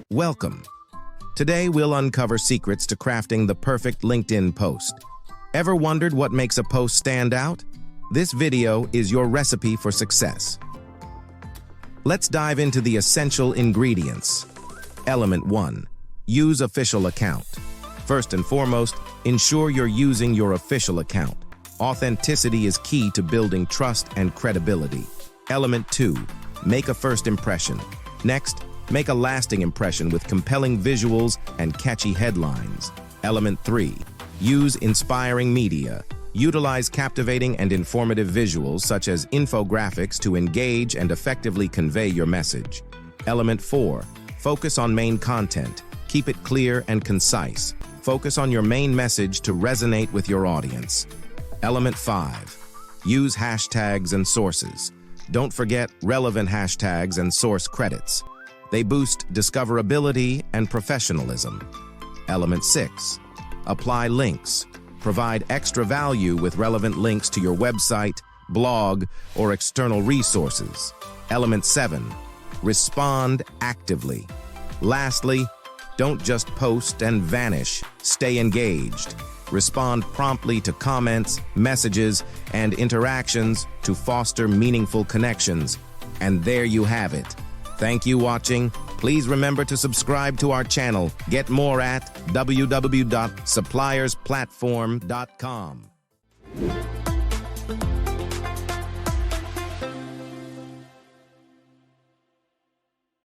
Welcome. Today we'll uncover secrets to crafting the perfect LinkedIn post. Ever wondered what makes a post stand out? This video is your recipe for success. Let's dive into the essential ingredients. Element 1. Use official account. First and foremost, ensure you're using your official account. Authenticity is key to building trust and credibility. Element 2. Make a first impression. Next, make a lasting impression with compelling visuals and catchy headlines. Element 3. Use inspiring media. Utilize captivating and informative visuals such as infographics to engage and effectively convey your message. Element 4. Focus on main content. Keep it clear and concise. Focus on your main message to resonate with your audience. Element 5. Use hashtags and sources. Don't forget relevant hashtags and source credits. They boost discoverability and professionalism. Element 6. Apply links. Provide extra value with relevant links to your website, blog, or external resources. Element 7. Respond actively. Lastly, don't just post and vanish. Stay engaged. Respond promptly to comments, messages, and interactions to foster meaningful connections. And there you have it. Thank you for watching. Please remember to subscribe to our channel. Get more at www.suppliersplatform.com.